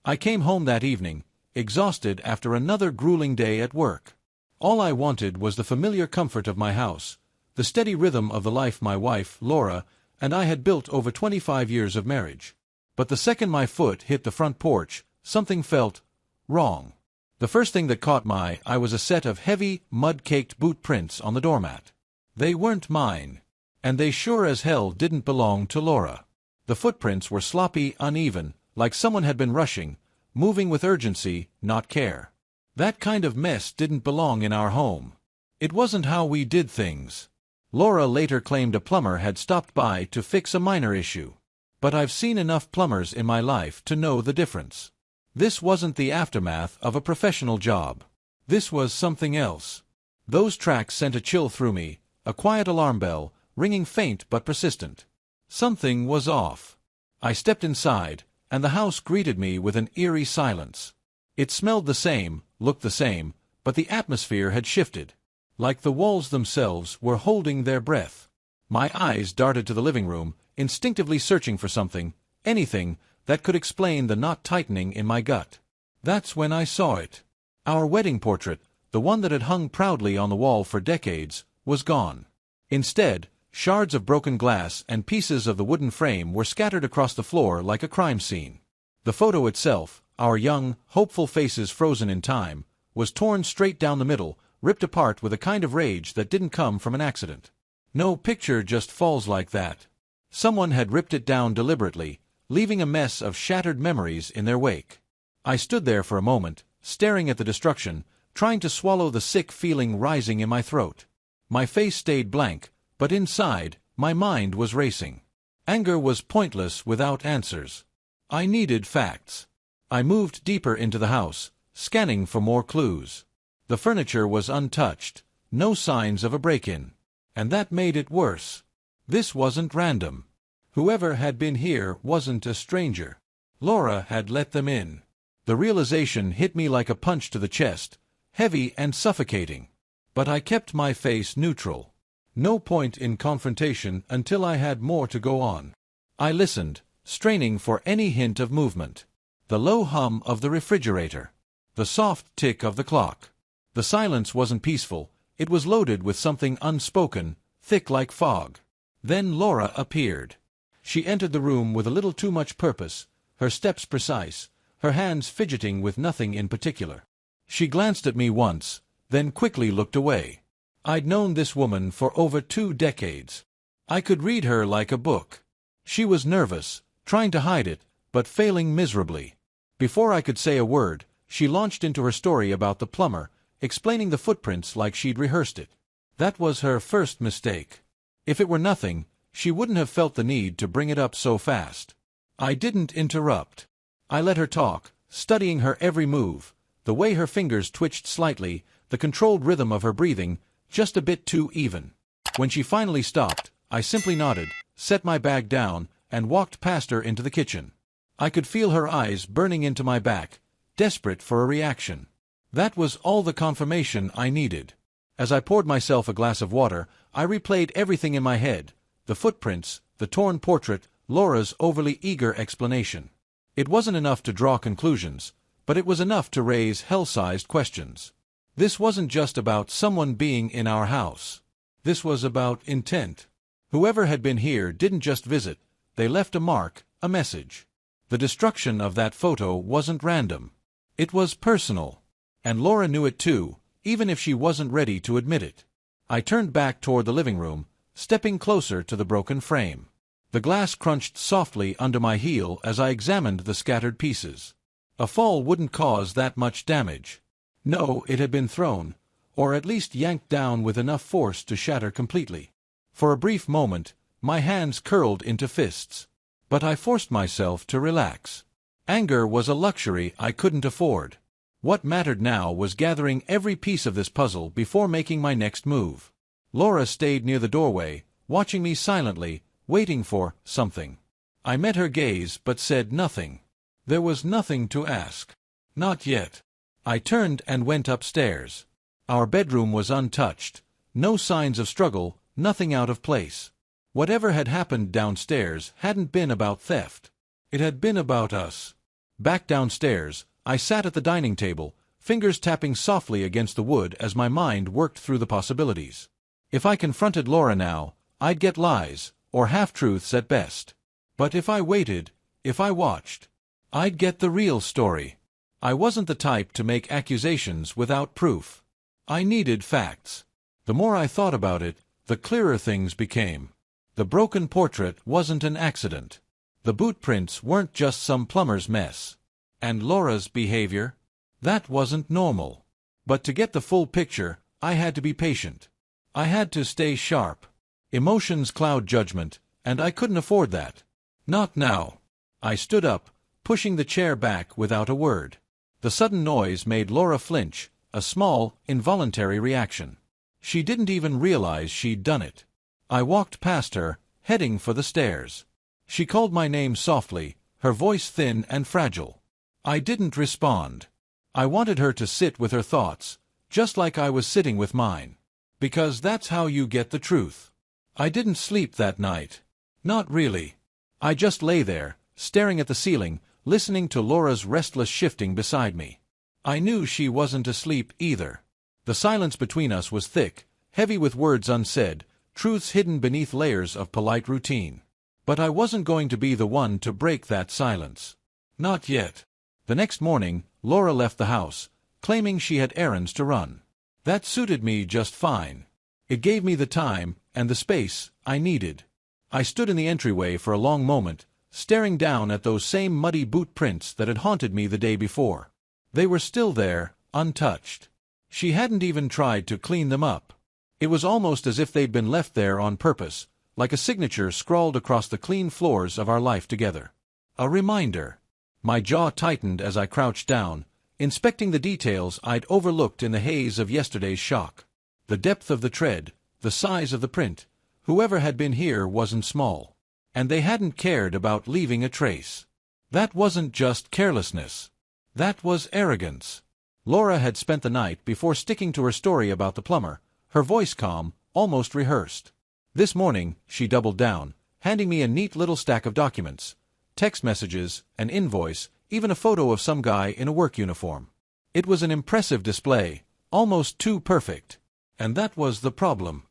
I came home that evening, exhausted after another grueling day at work. All I wanted was the familiar comfort of my house, the steady rhythm of the life my wife, Laura, and I had built over 25 years of marriage. But the second my foot hit the front porch, something felt wrong. The first thing that caught my eye was a set of heavy, mud-caked boot prints on the doormat. They weren't mine, and they sure as hell didn't belong to Laura. The footprints were sloppy, uneven, like someone had been rushing, moving with urgency, not care. That kind of mess didn't belong in our home. It wasn't how we did things. Laura later claimed a plumber had stopped by to fix a minor issue. But I've seen enough plumbers in my life to know the difference. This wasn't the aftermath of a professional job. This was something else. Those tracks sent a chill through me, a quiet alarm bell, ringing faint but persistent. Something was off. I stepped inside, and the house greeted me with an eerie silence. It smelled the same, looked the same, but the atmosphere had shifted. Like the walls themselves were holding their breath. My eyes darted to the living room, instinctively searching for something, anything, that could explain the knot tightening in my gut. That's when I saw it. Our wedding portrait, the one that had hung proudly on the wall for decades, was gone. Instead, shards of broken glass and pieces of the wooden frame were scattered across the floor like a crime scene. The photo itself, our young, hopeful faces frozen in time, was torn straight down the middle, ripped apart with a kind of rage that didn't come from an accident. No picture just falls like that. Someone had ripped it down deliberately, leaving a mess of shattered memories in their wake. I stood there for a moment, staring at the destruction, trying to swallow the sick feeling rising in my throat. My face stayed blank, but inside, my mind was racing. Anger was pointless without answers. I needed facts. I moved deeper into the house, scanning for more clues. The furniture was untouched, no signs of a break-in. And that made it worse. This wasn't random. Whoever had been here wasn't a stranger. Laura had let them in. The realization hit me like a punch to the chest, heavy and suffocating. But I kept my face neutral. No point in confrontation until I had more to go on. I listened, straining for any hint of movement. The low hum of the refrigerator. The soft tick of the clock. The silence wasn't peaceful. It was loaded with something unspoken, thick like fog. Then Laura appeared. She entered the room with a little too much purpose, her steps precise, her hands fidgeting with nothing in particular. She glanced at me once, then quickly looked away. I'd known this woman for over 2 decades. I could read her like a book. She was nervous, trying to hide it, but failing miserably. Before I could say a word, she launched into her story about the plumber, explaining the footprints like she'd rehearsed it. That was her first mistake. If it were nothing, she wouldn't have felt the need to bring it up so fast. I didn't interrupt. I let her talk, studying her every move, the way her fingers twitched slightly, the controlled rhythm of her breathing, just a bit too even. When she finally stopped, I simply nodded, set my bag down, and walked past her into the kitchen. I could feel her eyes burning into my back, desperate for a reaction. That was all the confirmation I needed. As I poured myself a glass of water, I replayed everything in my head, the footprints, the torn portrait, Laura's overly eager explanation. It wasn't enough to draw conclusions, but it was enough to raise hell-sized questions. This wasn't just about someone being in our house. This was about intent. Whoever had been here didn't just visit, they left a mark, a message. The destruction of that photo wasn't random. It was personal. And Laura knew it too, even if she wasn't ready to admit it. I turned back toward the living room, stepping closer to the broken frame. The glass crunched softly under my heel as I examined the scattered pieces. A fall wouldn't cause that much damage. No, it had been thrown, or at least yanked down with enough force to shatter completely. For a brief moment, my hands curled into fists. But I forced myself to relax. Anger was a luxury I couldn't afford. What mattered now was gathering every piece of this puzzle before making my next move. Laura stayed near the doorway, watching me silently, waiting for something. I met her gaze but said nothing. There was nothing to ask. Not yet. I turned and went upstairs. Our bedroom was untouched. No signs of struggle, nothing out of place. Whatever had happened downstairs hadn't been about theft. It had been about us. Back downstairs, I sat at the dining table, fingers tapping softly against the wood as my mind worked through the possibilities. If I confronted Laura now, I'd get lies, or half-truths at best. But if I waited, if I watched, I'd get the real story. I wasn't the type to make accusations without proof. I needed facts. The more I thought about it, the clearer things became. The broken portrait wasn't an accident. The boot prints weren't just some plumber's mess. And Laura's behavior? That wasn't normal. But to get the full picture, I had to be patient. I had to stay sharp. Emotions cloud judgment, and I couldn't afford that. Not now. I stood up, pushing the chair back without a word. The sudden noise made Laura flinch, a small, involuntary reaction. She didn't even realize she'd done it. I walked past her, heading for the stairs. She called my name softly, her voice thin and fragile. I didn't respond. I wanted her to sit with her thoughts, just like I was sitting with mine. Because that's how you get the truth. I didn't sleep that night. Not really. I just lay there, staring at the ceiling, listening to Laura's restless shifting beside me. I knew she wasn't asleep either. The silence between us was thick, heavy with words unsaid, truths hidden beneath layers of polite routine. But I wasn't going to be the one to break that silence. Not yet. The next morning, Laura left the house, claiming she had errands to run. That suited me just fine. It gave me the time and the space I needed. I stood in the entryway for a long moment, staring down at those same muddy boot prints that had haunted me the day before. They were still there, untouched. She hadn't even tried to clean them up. It was almost as if they'd been left there on purpose, like a signature scrawled across the clean floors of our life together. A reminder. My jaw tightened as I crouched down, inspecting the details I'd overlooked in the haze of yesterday's shock. The depth of the tread, the size of the print. Whoever had been here wasn't small. And they hadn't cared about leaving a trace. That wasn't just carelessness. That was arrogance. Laura had spent the night before sticking to her story about the plumber, her voice calm, almost rehearsed. This morning, she doubled down, handing me a neat little stack of documents. Text messages, an invoice, even a photo of some guy in a work uniform. It was an impressive display, almost too perfect. And that was the problem.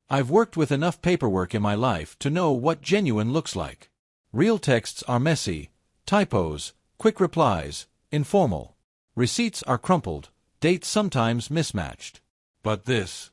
I've worked with enough paperwork in my life to know what genuine looks like. Real texts are messy, typos, quick replies, informal. Receipts are crumpled, dates sometimes mismatched. But this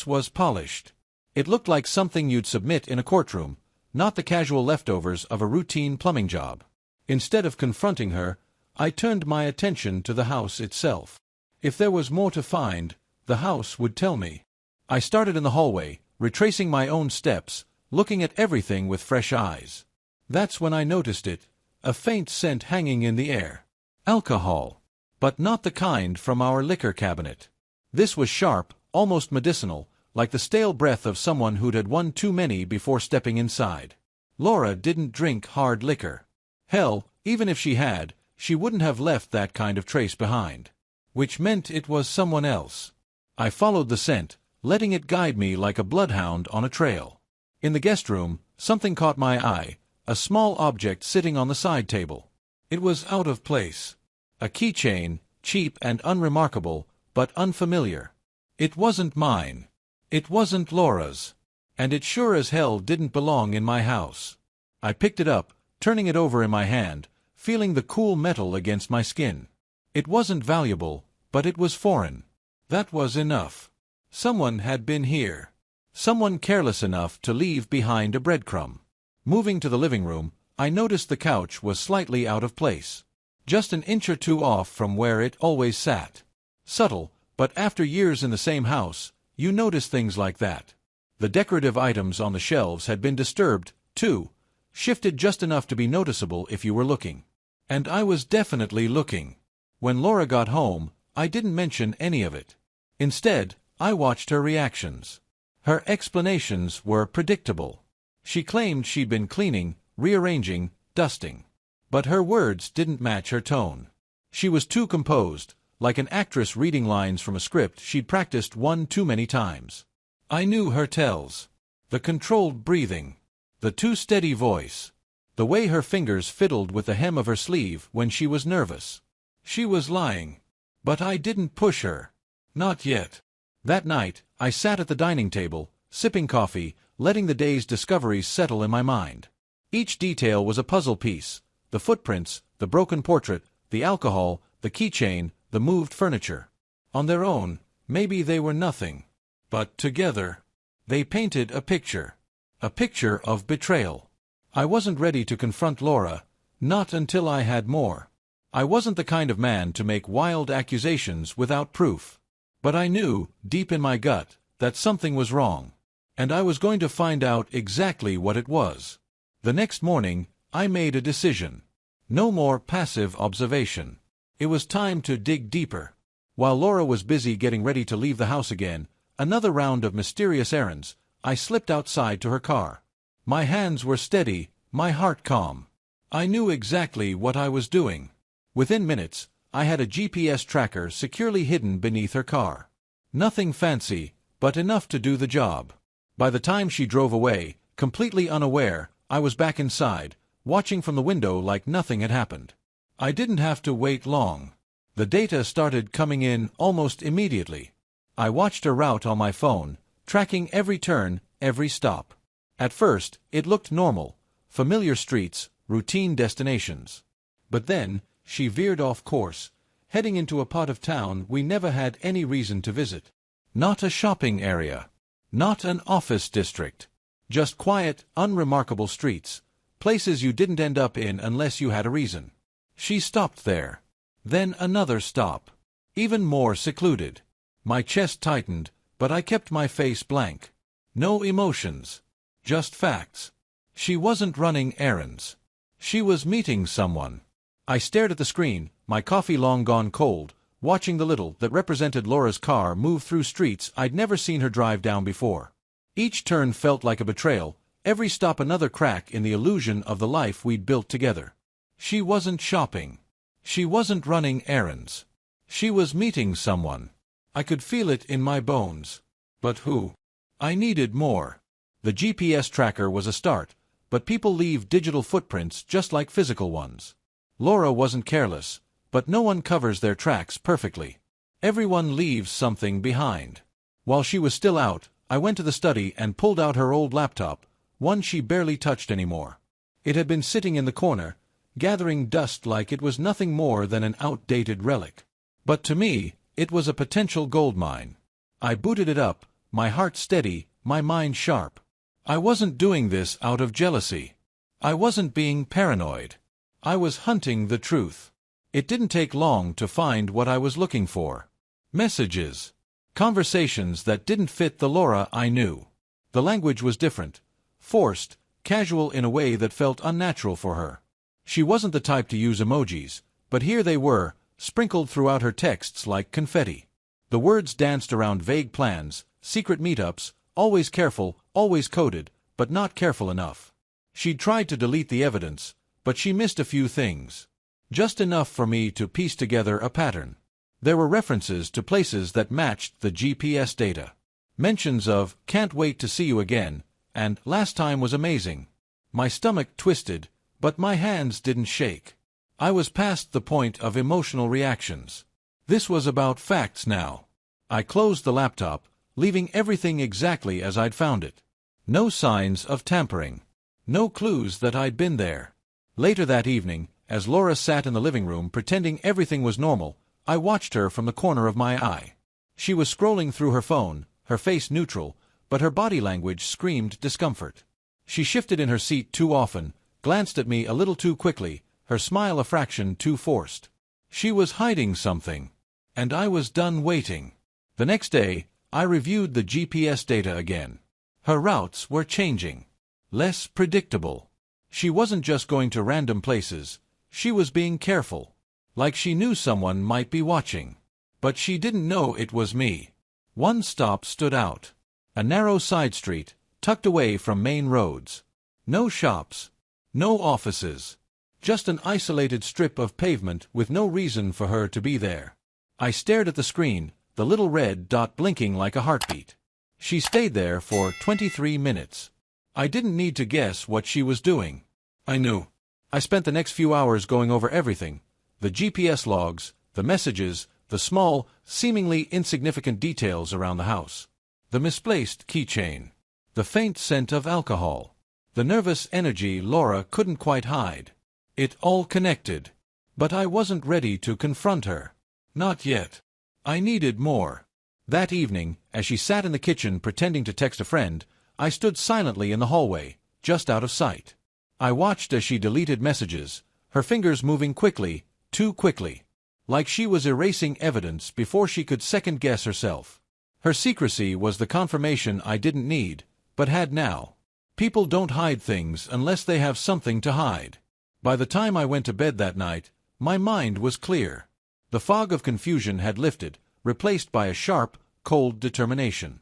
was polished. It looked like something you'd submit in a courtroom, not the casual leftovers of a routine plumbing job. Instead of confronting her, I turned my attention to the house itself. If there was more to find, the house would tell me. I started in the hallway, retracing my own steps, looking at everything with fresh eyes. That's when I noticed it, a faint scent hanging in the air. Alcohol. But not the kind from our liquor cabinet. This was sharp, almost medicinal, like the stale breath of someone who'd had one too many before stepping inside. Laura didn't drink hard liquor. Hell, even if she had, she wouldn't have left that kind of trace behind. Which meant it was someone else. I followed the scent, letting it guide me like a bloodhound on a trail. In the guest room, something caught my eye, a small object sitting on the side table. It was out of place. A keychain, cheap and unremarkable, but unfamiliar. It wasn't mine. It wasn't Laura's. And it sure as hell didn't belong in my house. I picked it up, turning it over in my hand, feeling the cool metal against my skin. It wasn't valuable, but it was foreign. That was enough. Someone had been here. Someone careless enough to leave behind a breadcrumb. Moving to the living room, I noticed the couch was slightly out of place. Just an inch or two off from where it always sat. Subtle, but after years in the same house, you notice things like that. The decorative items on the shelves had been disturbed, too, shifted just enough to be noticeable if you were looking. And I was definitely looking. When Laura got home, I didn't mention any of it. Instead, I watched her reactions. Her explanations were predictable. She claimed she'd been cleaning, rearranging, dusting. But her words didn't match her tone. She was too composed, like an actress reading lines from a script she'd practiced one too many times. I knew her tells. The controlled breathing. The too steady voice. The way her fingers fiddled with the hem of her sleeve when she was nervous. She was lying. But I didn't push her. Not yet. That night, I sat at the dining table, sipping coffee, letting the day's discoveries settle in my mind. Each detail was a puzzle piece: the footprints, the broken portrait, the alcohol, the keychain, the moved furniture. On their own, maybe they were nothing. But together, they painted a picture. A picture of betrayal. I wasn't ready to confront Laura, not until I had more. I wasn't the kind of man to make wild accusations without proof. But I knew, deep in my gut, that something was wrong. And I was going to find out exactly what it was. The next morning, I made a decision. No more passive observation. It was time to dig deeper. While Laura was busy getting ready to leave the house again, another round of mysterious errands, I slipped outside to her car. My hands were steady, my heart calm. I knew exactly what I was doing. Within minutes, I had a GPS tracker securely hidden beneath her car. Nothing fancy, but enough to do the job. By the time she drove away, completely unaware, I was back inside, watching from the window like nothing had happened. I didn't have to wait long. The data started coming in almost immediately. I watched her route on my phone, tracking every turn, every stop. At first, it looked normal. Familiar streets, routine destinations. But then, she veered off course, heading into a part of town we never had any reason to visit. Not a shopping area. Not an office district. Just quiet, unremarkable streets. Places you didn't end up in unless you had a reason. She stopped there. Then another stop. Even more secluded. My chest tightened, but I kept my face blank. No emotions. Just facts. She wasn't running errands. She was meeting someone. I stared at the screen, my coffee long gone cold, watching the little that represented Laura's car move through streets I'd never seen her drive down before. Each turn felt like a betrayal, every stop another crack in the illusion of the life we'd built together. She wasn't shopping. She wasn't running errands. She was meeting someone. I could feel it in my bones. But who? I needed more. The GPS tracker was a start, but people leave digital footprints just like physical ones. Laura wasn't careless, but no one covers their tracks perfectly. Everyone leaves something behind. While she was still out, I went to the study and pulled out her old laptop, one she barely touched anymore. It had been sitting in the corner, gathering dust like it was nothing more than an outdated relic. But to me, it was a potential goldmine. I booted it up, my heart steady, my mind sharp. I wasn't doing this out of jealousy. I wasn't being paranoid. I was hunting the truth. It didn't take long to find what I was looking for. Messages. Conversations that didn't fit the Laura I knew. The language was different. Forced, casual in a way that felt unnatural for her. She wasn't the type to use emojis, but here they were, sprinkled throughout her texts like confetti. The words danced around vague plans, secret meetups, always careful, always coded, but not careful enough. She'd tried to delete the evidence, but she missed a few things. Just enough for me to piece together a pattern. There were references to places that matched the GPS data. Mentions of, "Can't wait to see you again," and "Last time was amazing." My stomach twisted, but my hands didn't shake. I was past the point of emotional reactions. This was about facts now. I closed the laptop, leaving everything exactly as I'd found it. No signs of tampering. No clues that I'd been there. Later that evening, as Laura sat in the living room pretending everything was normal, I watched her from the corner of my eye. She was scrolling through her phone, her face neutral, but her body language screamed discomfort. She shifted in her seat too often, glanced at me a little too quickly, her smile a fraction too forced. She was hiding something. And I was done waiting. The next day, I reviewed the GPS data again. Her routes were changing. Less predictable. She wasn't just going to random places. She was being careful. Like she knew someone might be watching. But she didn't know it was me. One stop stood out. A narrow side street, tucked away from main roads. No shops. No offices. Just an isolated strip of pavement with no reason for her to be there. I stared at the screen, the little red dot blinking like a heartbeat. She stayed there for 23 minutes. I didn't need to guess what she was doing. I knew. I spent the next few hours going over everything. The GPS logs, the messages, the small, seemingly insignificant details around the house. The misplaced keychain. The faint scent of alcohol. The nervous energy Laura couldn't quite hide. It all connected. But I wasn't ready to confront her. Not yet. I needed more. That evening, as she sat in the kitchen pretending to text a friend, I stood silently in the hallway, just out of sight. I watched as she deleted messages, her fingers moving quickly, too quickly. Like she was erasing evidence before she could second-guess herself. Her secrecy was the confirmation I didn't need, but had now. People don't hide things unless they have something to hide. By the time I went to bed that night, my mind was clear. The fog of confusion had lifted, replaced by a sharp, cold determination.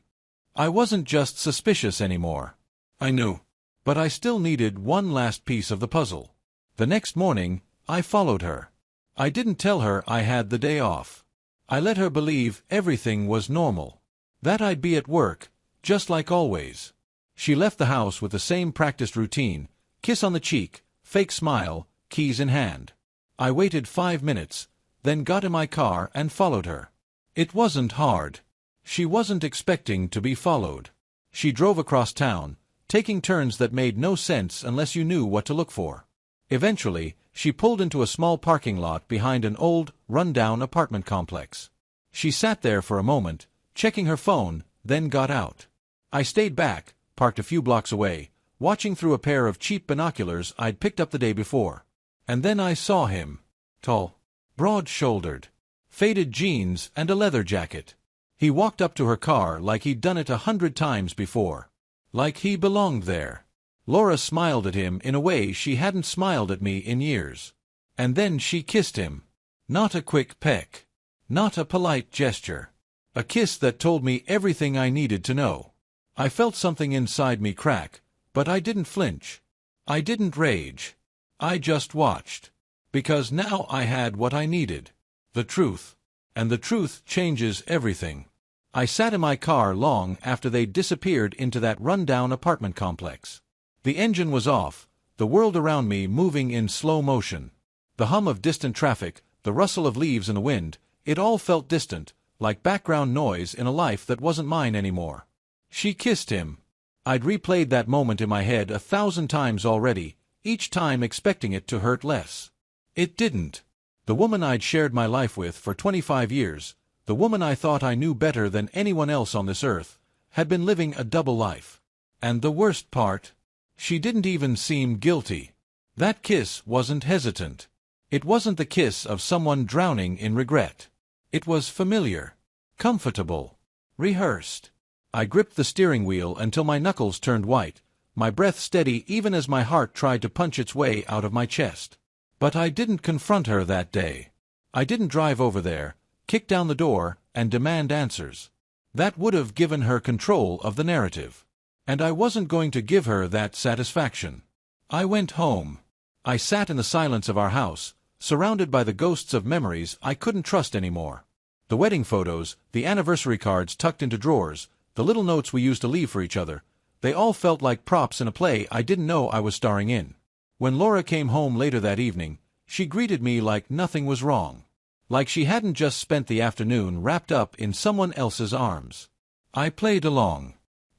I wasn't just suspicious anymore. I knew. But I still needed one last piece of the puzzle. The next morning, I followed her. I didn't tell her I had the day off. I let her believe everything was normal. That I'd be at work, just like always. She left the house with the same practiced routine, kiss on the cheek, fake smile, keys in hand. I waited 5 minutes, then got in my car and followed her. It wasn't hard. She wasn't expecting to be followed. She drove across town, taking turns that made no sense unless you knew what to look for. Eventually, she pulled into a small parking lot behind an old, run-down apartment complex. She sat there for a moment, checking her phone, then got out. I stayed back, parked a few blocks away, watching through a pair of cheap binoculars I'd picked up the day before. And then I saw him. Tall, broad-shouldered, faded jeans and a leather jacket. He walked up to her car like he'd done it 100 times before. Like he belonged there. Laura smiled at him in a way she hadn't smiled at me in years. And then she kissed him. Not a quick peck. Not a polite gesture. A kiss that told me everything I needed to know. I felt something inside me crack, but I didn't flinch. I didn't rage. I just watched. Because now I had what I needed. The truth. And the truth changes everything. I sat in my car long after they'd disappeared into that run-down apartment complex. The engine was off, the world around me moving in slow motion. The hum of distant traffic, the rustle of leaves in the wind, it all felt distant, like background noise in a life that wasn't mine anymore. She kissed him. I'd replayed that moment in my head 1,000 times already, each time expecting it to hurt less. It didn't. The woman I'd shared my life with for 25 years, the woman I thought I knew better than anyone else on this earth, had been living a double life. And the worst part? She didn't even seem guilty. That kiss wasn't hesitant. It wasn't the kiss of someone drowning in regret. It was familiar, comfortable, rehearsed. I gripped the steering wheel until my knuckles turned white, my breath steady even as my heart tried to punch its way out of my chest. But I didn't confront her that day. I didn't drive over there, kick down the door, and demand answers. That would have given her control of the narrative. And I wasn't going to give her that satisfaction. I went home. I sat in the silence of our house, surrounded by the ghosts of memories I couldn't trust anymore. The wedding photos, the anniversary cards tucked into drawers, the little notes we used to leave for each other, they all felt like props in a play I didn't know I was starring in. When Laura came home later that evening, she greeted me like nothing was wrong. Like she hadn't just spent the afternoon wrapped up in someone else's arms. I played along.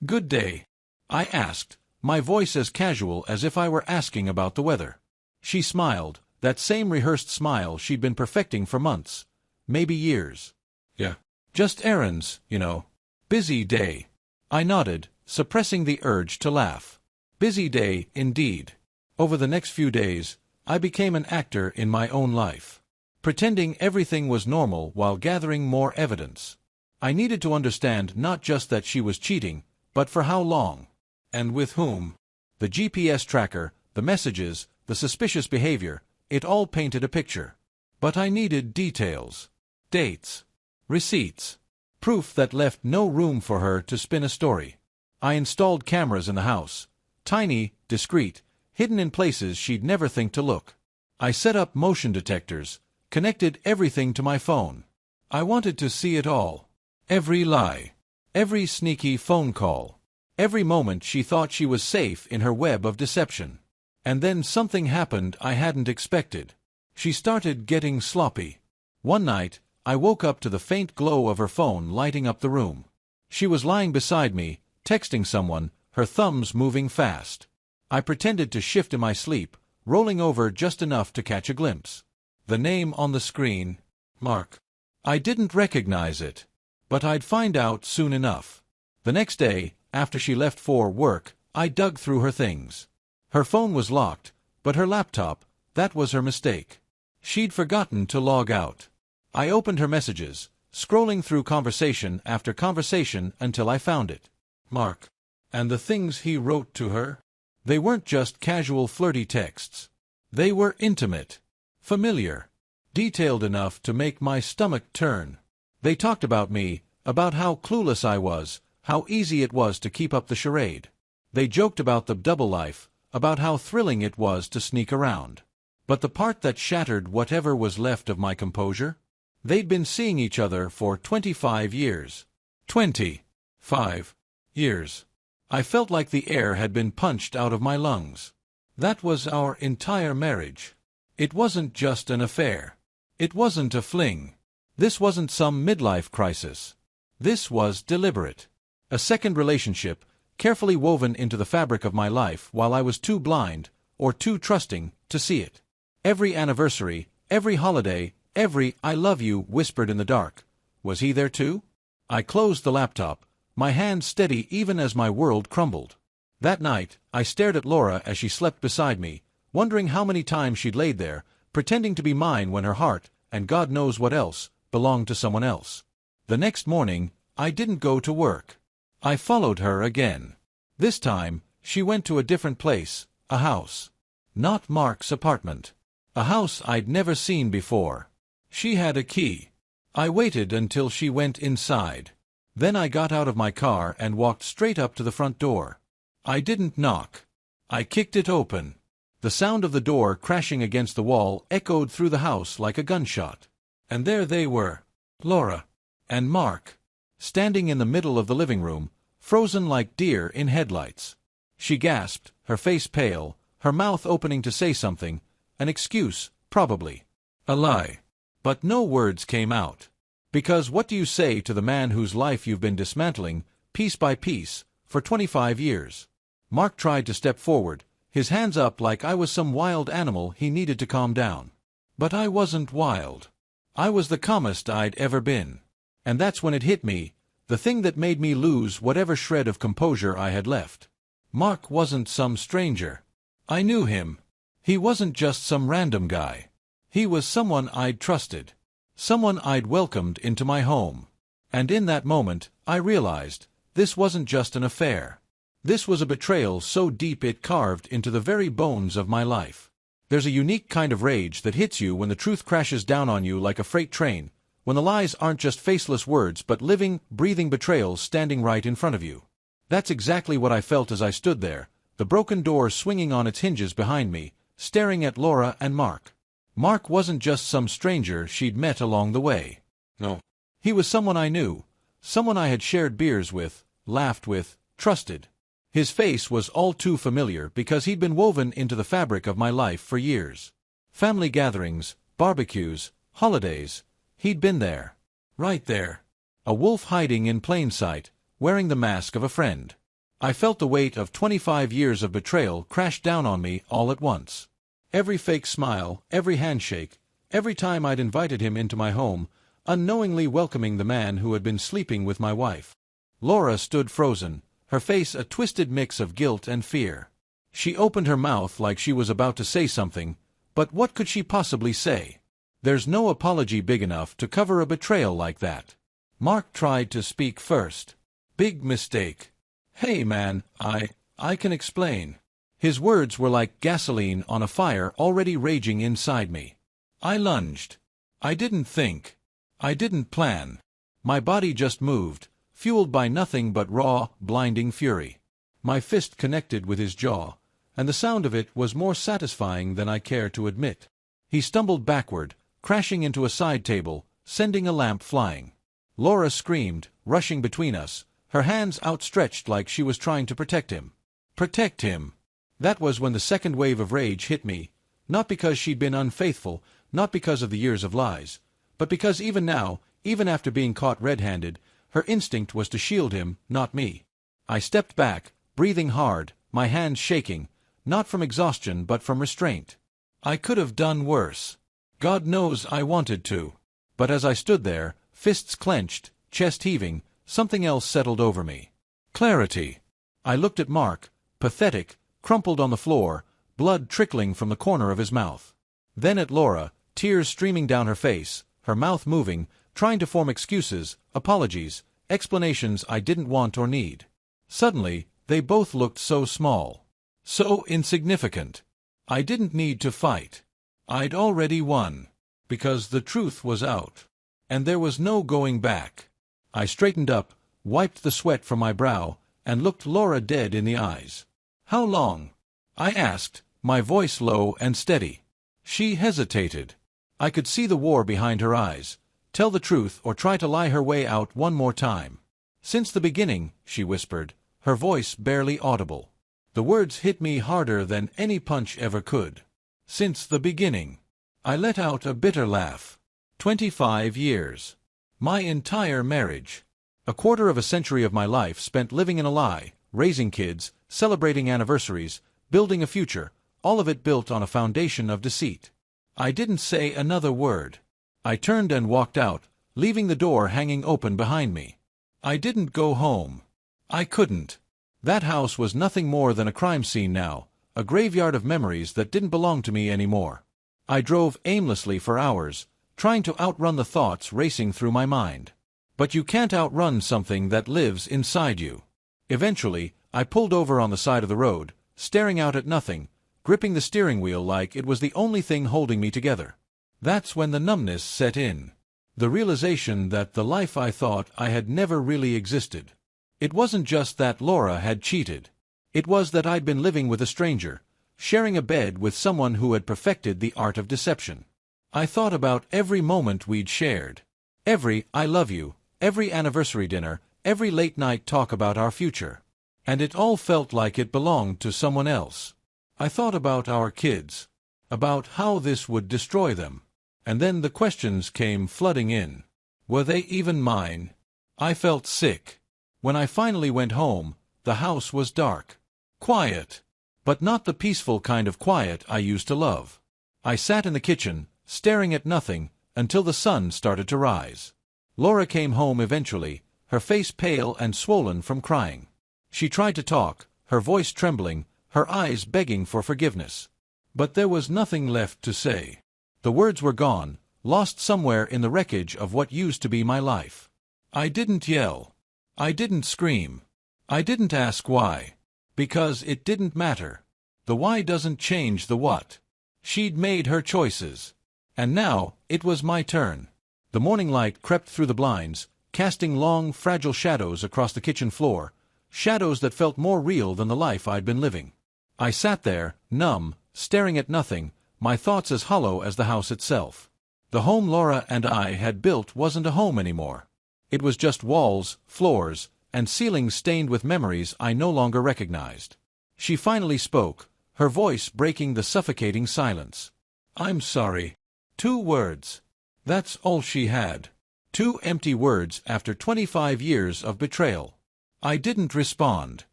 "Good day?" I asked, my voice as casual as if I were asking about the weather. She smiled, that same rehearsed smile she'd been perfecting for months, maybe years. "Yeah. Just errands, you know. Busy day." I nodded, suppressing the urge to laugh. Busy day, indeed. Over the next few days, I became an actor in my own life. Pretending everything was normal while gathering more evidence. I needed to understand not just that she was cheating, but for how long. And with whom. The GPS tracker, the messages, the suspicious behavior, it all painted a picture. But I needed details. Dates. Receipts. Proof that left no room for her to spin a story. I installed cameras in the house. Tiny, discreet, hidden in places she'd never think to look. I set up motion detectors, connected everything to my phone. I wanted to see it all. Every lie. Every sneaky phone call. Every moment she thought she was safe in her web of deception. And then something happened I hadn't expected. She started getting sloppy. One night, I woke up to the faint glow of her phone lighting up the room. She was lying beside me, texting someone, her thumbs moving fast. I pretended to shift in my sleep, rolling over just enough to catch a glimpse. The name on the screen, Mark. I didn't recognize it, but I'd find out soon enough. The next day, after she left for work, I dug through her things. Her phone was locked, but her laptop, that was her mistake. She'd forgotten to log out. I opened her messages, scrolling through conversation after conversation until I found it. Mark. And the things he wrote to her? They weren't just casual flirty texts. They were intimate, familiar, detailed enough to make my stomach turn. They talked about me, about how clueless I was, how easy it was to keep up the charade. They joked about the double life, about how thrilling it was to sneak around. But the part that shattered whatever was left of my composure? They'd been seeing each other for 25 years. 25 years. I felt like the air had been punched out of my lungs. That was our entire marriage. It wasn't just an affair. It wasn't a fling. This wasn't some midlife crisis. This was deliberate. A second relationship, carefully woven into the fabric of my life while I was too blind, or too trusting, to see it. Every anniversary, every holiday, every "I love you" whispered in the dark. Was he there too? I closed the laptop, my hand steady even as my world crumbled. That night, I stared at Laura as she slept beside me, wondering how many times she'd laid there, pretending to be mine when her heart, and God knows what else, belonged to someone else. The next morning, I didn't go to work. I followed her again. This time, she went to a different place, a house. Not Mark's apartment. A house I'd never seen before. She had a key. I waited until she went inside. Then I got out of my car and walked straight up to the front door. I didn't knock. I kicked it open. The sound of the door crashing against the wall echoed through the house like a gunshot. And there they were, Laura and Mark, standing in the middle of the living room, frozen like deer in headlights. She gasped, her face pale, her mouth opening to say something, an excuse, probably. A lie. But no words came out. Because what do you say to the man whose life you've been dismantling, piece by piece, for 25 years? Mark tried to step forward, his hands up like I was some wild animal he needed to calm down. But I wasn't wild. I was the calmest I'd ever been. And that's when it hit me, the thing that made me lose whatever shred of composure I had left. Mark wasn't some stranger. I knew him. He wasn't just some random guy. He was someone I'd trusted. Someone I'd welcomed into my home. And in that moment, I realized, this wasn't just an affair. This was a betrayal so deep it carved into the very bones of my life. There's a unique kind of rage that hits you when the truth crashes down on you like a freight train, when the lies aren't just faceless words but living, breathing betrayals standing right in front of you. That's exactly what I felt as I stood there, the broken door swinging on its hinges behind me, staring at Laura and Mark. Mark wasn't just some stranger she'd met along the way. No. He was someone I knew, someone I had shared beers with, laughed with, trusted. His face was all too familiar because he'd been woven into the fabric of my life for years. Family gatherings, barbecues, holidays, he'd been there. Right there. A wolf hiding in plain sight, wearing the mask of a friend. I felt the weight of 25 years of betrayal crash down on me all at once. Every fake smile, every handshake, every time I'd invited him into my home, unknowingly welcoming the man who had been sleeping with my wife. Laura stood frozen, her face a twisted mix of guilt and fear. She opened her mouth like she was about to say something, but what could she possibly say? There's no apology big enough to cover a betrayal like that. Mark tried to speak first. Big mistake. Hey man, I can explain. His words were like gasoline on a fire already raging inside me. I lunged. I didn't think. I didn't plan. My body just moved, fueled by nothing but raw, blinding fury. My fist connected with his jaw, and the sound of it was more satisfying than I care to admit. He stumbled backward, crashing into a side table, sending a lamp flying. Laura screamed, rushing between us, her hands outstretched like she was trying to protect him. Protect him. That was when the second wave of rage hit me, not because she'd been unfaithful, not because of the years of lies, but because even now, even after being caught red-handed, her instinct was to shield him, not me. I stepped back, breathing hard, my hands shaking, not from exhaustion but from restraint. I could have done worse. God knows I wanted to. But as I stood there, fists clenched, chest heaving, something else settled over me. Clarity. I looked at Mark, pathetic, crumpled on the floor, blood trickling from the corner of his mouth. Then at Laura, tears streaming down her face, her mouth moving, trying to form excuses, apologies, explanations I didn't want or need. Suddenly, they both looked so small. So insignificant. I didn't need to fight. I'd already won. Because the truth was out. And there was no going back. I straightened up, wiped the sweat from my brow, and looked Laura dead in the eyes. "How long?" I asked, my voice low and steady. She hesitated. I could see the war behind her eyes. Tell the truth or try to lie her way out one more time. "Since the beginning," she whispered, her voice barely audible. The words hit me harder than any punch ever could. Since the beginning. I let out a bitter laugh. 25 years. My entire marriage. A quarter of a century of my life spent living in a lie, raising kids, celebrating anniversaries, building a future, all of it built on a foundation of deceit. I didn't say another word. I turned and walked out, leaving the door hanging open behind me. I didn't go home. I couldn't. That house was nothing more than a crime scene now, a graveyard of memories that didn't belong to me anymore. I drove aimlessly for hours, trying to outrun the thoughts racing through my mind. But you can't outrun something that lives inside you. Eventually, I pulled over on the side of the road, staring out at nothing, gripping the steering wheel like it was the only thing holding me together. That's when the numbness set in. The realization that the life I thought I had never really existed. It wasn't just that Laura had cheated. It was that I'd been living with a stranger, sharing a bed with someone who had perfected the art of deception. I thought about every moment we'd shared. Every "I love you," every anniversary dinner, every late-night talk about our future. And it all felt like it belonged to someone else. I thought about our kids. About how this would destroy them. And then the questions came flooding in. Were they even mine? I felt sick. When I finally went home, the house was dark. Quiet. But not the peaceful kind of quiet I used to love. I sat in the kitchen, staring at nothing, until the sun started to rise. Laura came home eventually, her face pale and swollen from crying. She tried to talk, her voice trembling, her eyes begging for forgiveness. But there was nothing left to say. The words were gone, lost somewhere in the wreckage of what used to be my life. I didn't yell. I didn't scream. I didn't ask why. Because it didn't matter. The why doesn't change the what. She'd made her choices. And now, it was my turn. The morning light crept through the blinds, casting long, fragile shadows across the kitchen floor, shadows that felt more real than the life I'd been living. I sat there, numb, staring at nothing, my thoughts as hollow as the house itself. The home Laura and I had built wasn't a home anymore. It was just walls, floors, and ceilings stained with memories I no longer recognized. She finally spoke, her voice breaking the suffocating silence. "I'm sorry." 2 words. That's all she had. 2 empty words after 25 years of betrayal. I didn't respond.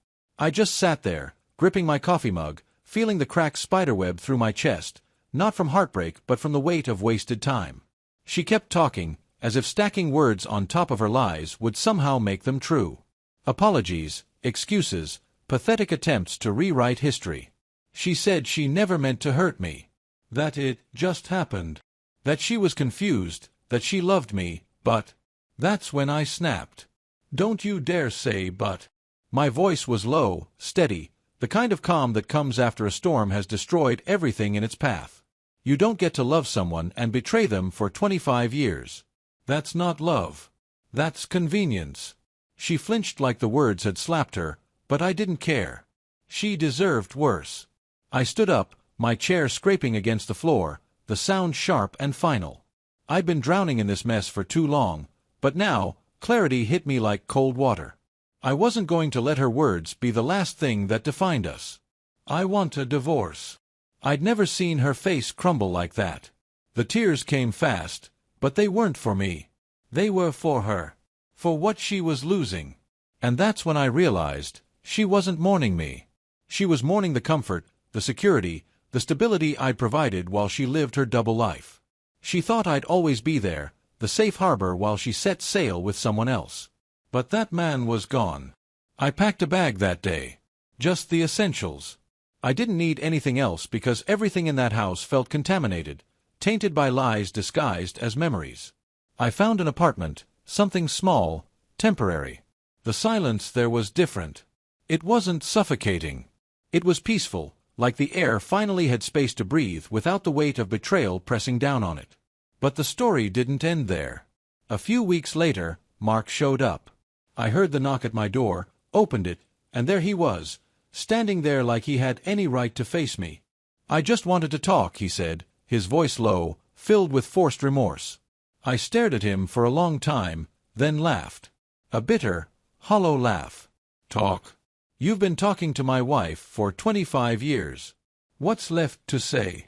I just sat there, gripping my coffee mug, feeling the cracked spiderweb through my chest, not from heartbreak but from the weight of wasted time. She kept talking, as if stacking words on top of her lies would somehow make them true. Apologies, excuses, pathetic attempts to rewrite history. She said she never meant to hurt me. That it just happened. That she was confused, that she loved me, but... That's when I snapped. "Don't you dare say but." My voice was low, steady, the kind of calm that comes after a storm has destroyed everything in its path. You don't get to love someone and betray them for 25 years. That's not love. That's convenience. She flinched like the words had slapped her, but I didn't care. She deserved worse. I stood up, my chair scraping against the floor, the sound sharp and final. I'd been drowning in this mess for too long, but now, clarity hit me like cold water. I wasn't going to let her words be the last thing that defined us. I want a divorce. I'd never seen her face crumble like that. The tears came fast, but they weren't for me. They were for her. For what she was losing. And that's when I realized she wasn't mourning me. She was mourning the comfort, the security, the stability I'd provided while she lived her double life. She thought I'd always be there, the safe harbor while she set sail with someone else. But that man was gone. I packed a bag that day. Just the essentials. I didn't need anything else because everything in that house felt contaminated, tainted by lies disguised as memories. I found an apartment, something small, temporary. The silence there was different. It wasn't suffocating. It was peaceful, like the air finally had space to breathe without the weight of betrayal pressing down on it. But the story didn't end there. A few weeks later, Mark showed up. I heard the knock at my door, opened it, and there he was, standing there like he had any right to face me. "I just wanted to talk," he said, his voice low, filled with forced remorse. I stared at him for a long time, then laughed. A bitter, hollow laugh. "Talk? You've been talking to my wife for 25 years. What's left to say?"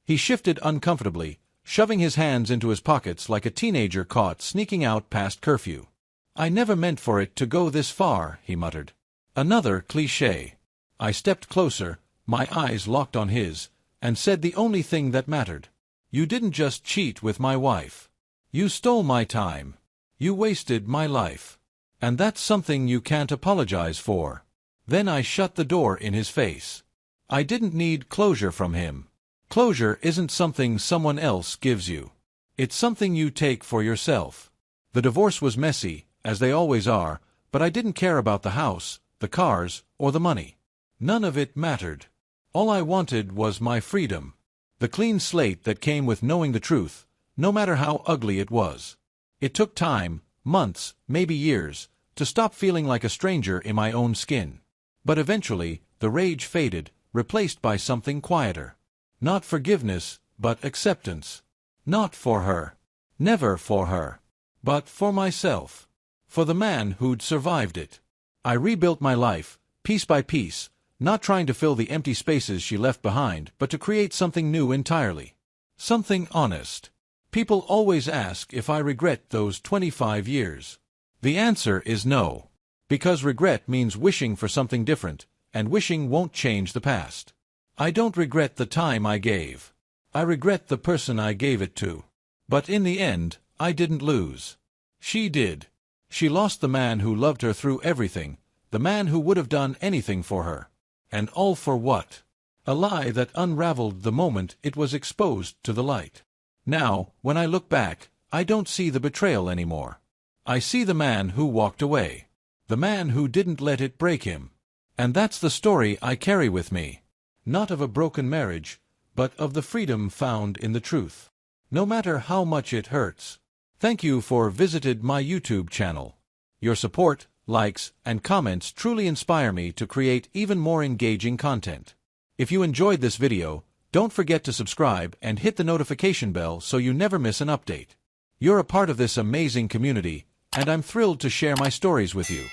He shifted uncomfortably, shoving his hands into his pockets like a teenager caught sneaking out past curfew. "I never meant for it to go this far," he muttered. Another cliché. I stepped closer, my eyes locked on his, and said the only thing that mattered. "You didn't just cheat with my wife. You stole my time. You wasted my life. And that's something you can't apologize for." Then I shut the door in his face. I didn't need closure from him. Closure isn't something someone else gives you. It's something you take for yourself. The divorce was messy, as they always are, but I didn't care about the house, the cars, or the money. None of it mattered. All I wanted was my freedom. The clean slate that came with knowing the truth, no matter how ugly it was. It took time, months, maybe years, to stop feeling like a stranger in my own skin. But eventually, the rage faded, replaced by something quieter. Not forgiveness, but acceptance. Not for her. Never for her. But for myself. For the man who'd survived it. I rebuilt my life, piece by piece, not trying to fill the empty spaces she left behind, but to create something new entirely. Something honest. People always ask if I regret those 25 years. The answer is no. Because regret means wishing for something different, and wishing won't change the past. I don't regret the time I gave. I regret the person I gave it to. But in the end, I didn't lose. She did. She lost the man who loved her through everything, the man who would have done anything for her. And all for what? A lie that unraveled the moment it was exposed to the light. Now, when I look back, I don't see the betrayal anymore. I see the man who walked away. The man who didn't let it break him. And that's the story I carry with me. Not of a broken marriage, but of the freedom found in the truth. No matter how much it hurts. Thank you for visited my YouTube channel. Your support, likes, and comments truly inspire me to create even more engaging content. If you enjoyed this video, don't forget to subscribe and hit the notification bell so you never miss an update. You're a part of this amazing community, and I'm thrilled to share my stories with you.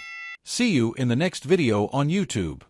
See you in the next video on YouTube.